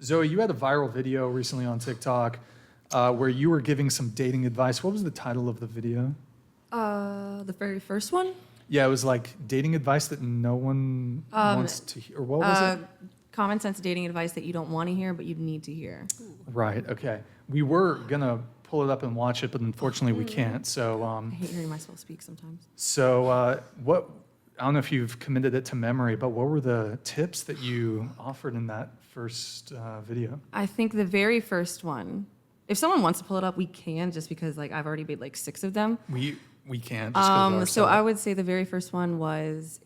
Zoe, you had a viral video recently on TikTok where you were giving some dating advice. What was the title of the video? The very first one? Yeah, it was like dating advice that no one wants to hear. Or what was it? Common sense dating advice that you don't want to hear, but you need to hear. Right, okay. We were going to pull it up and watch it, but unfortunately we can't. So, I hate hearing myself speak sometimes. what, I don't know if you've committed it to memory, but what were the tips that you offered in that first video? I think the very first one, if someone wants to pull it up, we can, just because like I've already made like 6 of them. We can't. Just 'cause of our So I setup. would say the very first one was,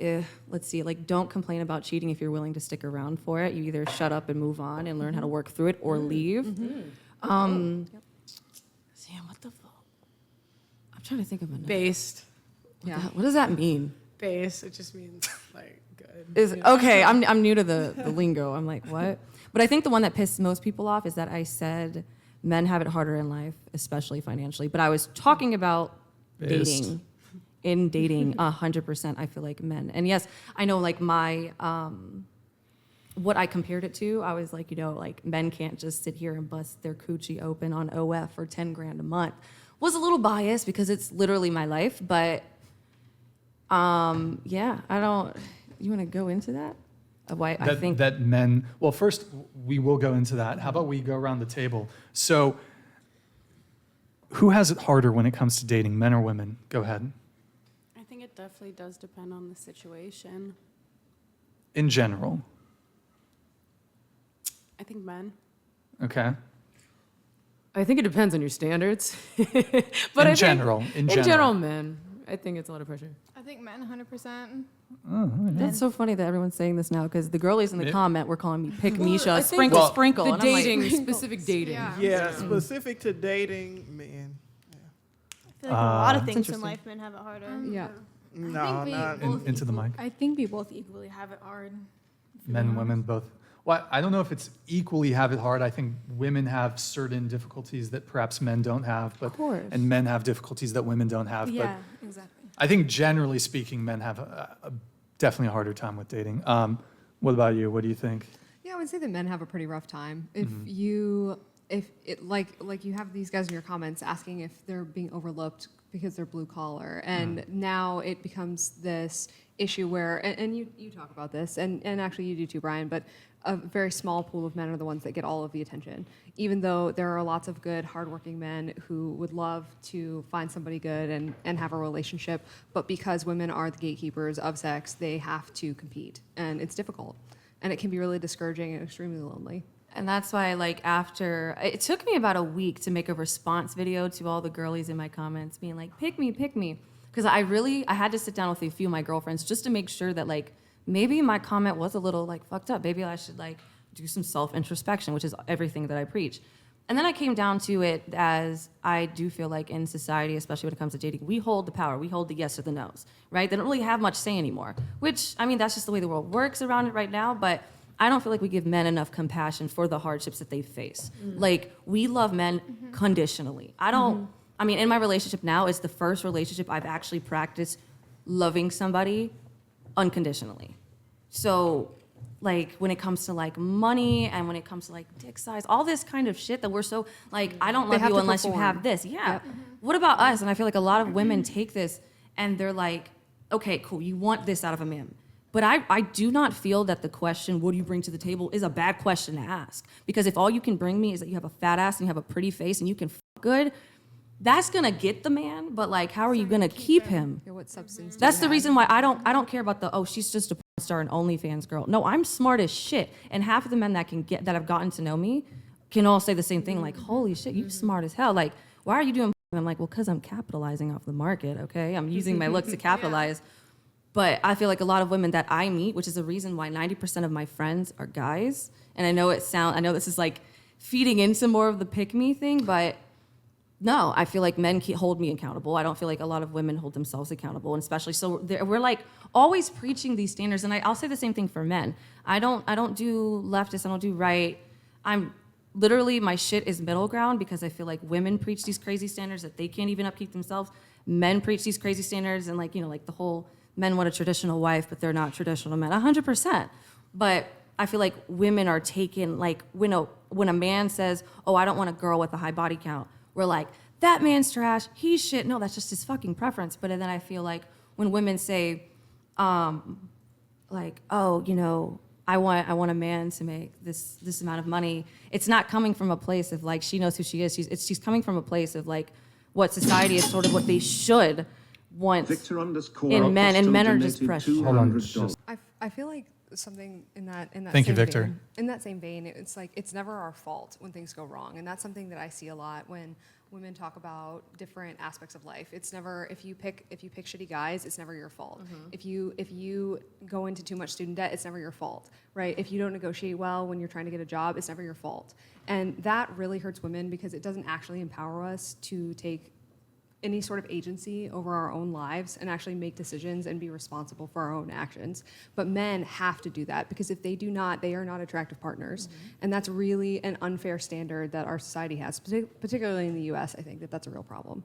let's see, like don't complain about cheating if you're willing to stick around for it. You either shut up and move on and learn how to work through it, or leave. Sam, what the fuck? I'm trying to think of a name. Based. Yeah. What does that mean? Base. It just means like good. Is okay. I'm new to the lingo. I'm like, what? But I think the one that pissed most people off is that I said men have it harder in life, especially financially. But I was talking about Based. dating. In dating, 100%, I feel like men. And yes, I know like my what I compared it to, I was like, like men can't just sit here and bust their coochie open on OF for 10 grand a month. Was a little biased because it's literally my life, but yeah, I don't. You want to go into that? Of why I think that men. Well, first we will go into that. How about we go around the table? So, who has it harder when it comes to dating, men or women? Go ahead. I think it definitely does depend on the situation. In general. I think men. Okay. I think it depends on your standards. But In general, men. I think it's a lot of pressure. I think men 100%. that's so funny that everyone's saying this now, because the girlies in the Yeah. comment were calling me Pick I Misha, think- sprinkle, Well, sprinkle. The and I'm like, dating, specific dating. Yeah. Yeah, specific to dating, man. I feel like a lot of That's things in interesting. life men have it harder. Yeah. No, we not. both into the mic. I think we both equally have it hard. Men and women both. Well, I don't know if it's equally have it hard. I think women have certain difficulties that perhaps men don't have, but course. and men have difficulties that women don't have. Yeah, exactly. But I think generally speaking, men have a definitely a harder time with dating. What about you? What do you think? Yeah, I would say that men have a pretty rough time. If it like you have these guys in your comments asking if they're being overlooked because they're blue collar, and now it becomes this issue where, and you talk about this, and actually you do too, Brian, but a very small pool of men are the ones that get all of the attention, even though there are lots of good, hardworking men who would love to find somebody good and have a relationship, but because women are the gatekeepers of sex, they have to compete, and it's difficult, and it can be really discouraging and extremely lonely. And that's why, like, after, it took me about a week to make a response video to all the girlies in my comments being like, pick me. Because I had to sit down with a few of my girlfriends just to make sure that, like, maybe my comment was a little, like, fucked up. Maybe I should, like, do some self-introspection, which is everything that I preach. And then I came down to it as I do feel like in society, especially when it comes to dating, we hold the power. We hold the yes or the no's, right? They don't really have much say anymore, which, I mean, that's just the way the world works around it right now. But I don't feel like we give men enough compassion for the hardships that they face. Like, we love men conditionally. I mean, in my relationship now, it's the first relationship I've actually practiced loving somebody unconditionally. So, like, when it comes to, like, money and when it comes to, like, dick size, all this kind of shit that we're so, like, I don't love have you to unless you perform. have this. Yeah. What about us? And I feel like a lot of women take this and they're like, okay, cool, you want this out of a man. But I do not feel that the question, what do you bring to the table, is a bad question to ask. Because if all you can bring me is that you have a fat ass and you have a pretty face and you can fuck good, that's gonna get the man, but like, how are you gonna keep him? Yeah, what substance? do That's you the have? reason why I don't care about she's just a porn star and OnlyFans girl. No, I'm smart as shit. And half of the men that have gotten to know me can all say the same thing, like, holy shit, you smart as hell. Like, why are you doing? And I'm like, well, because I'm capitalizing off the market, okay? I'm using my look to capitalize. But I feel like a lot of women that I meet, which is the reason why 90% of my friends are guys, and I know this is like feeding into more of the pick me thing, but no, I feel like men hold me accountable. I don't feel like a lot of women hold themselves accountable, and especially so we're like always preaching these standards. And I'll say the same thing for men. I don't do leftist. I don't do right. I'm literally, my shit is middle ground, because I feel like women preach these crazy standards that they can't even upkeep themselves. Men preach these crazy standards, and like, like the whole men want a traditional wife, but they're not traditional men. 100%. But I feel like women are taken, like, when a man says, oh, I don't want a girl with a high body count, we're like, that man's trash, he's shit. No, that's just his fucking preference. But then I feel like when women say, like, oh, you know, I want a man to make this amount of money, it's not coming from a place of like, she knows who she is. She's coming from a place of like, what society is sort of what they should want in men, and men are just precious. Hold on. Just, I feel like something in that Thank you, same Victor. vein, in that same vein, it's like it's never our fault when things go wrong, and that's something that I see a lot when women talk about different aspects of life. It's never, if you pick shitty guys, it's never your fault. If you go into too much student debt, it's never your fault, right? If you don't negotiate well when you're trying to get a job, it's never your fault. And that really hurts women because it doesn't actually empower us to take any sort of agency over our own lives and actually make decisions and be responsible for our own actions. But men have to do that because if they do not, they are not attractive partners. And that's really an unfair standard that our society has, particularly in the US. I think that that's a real problem.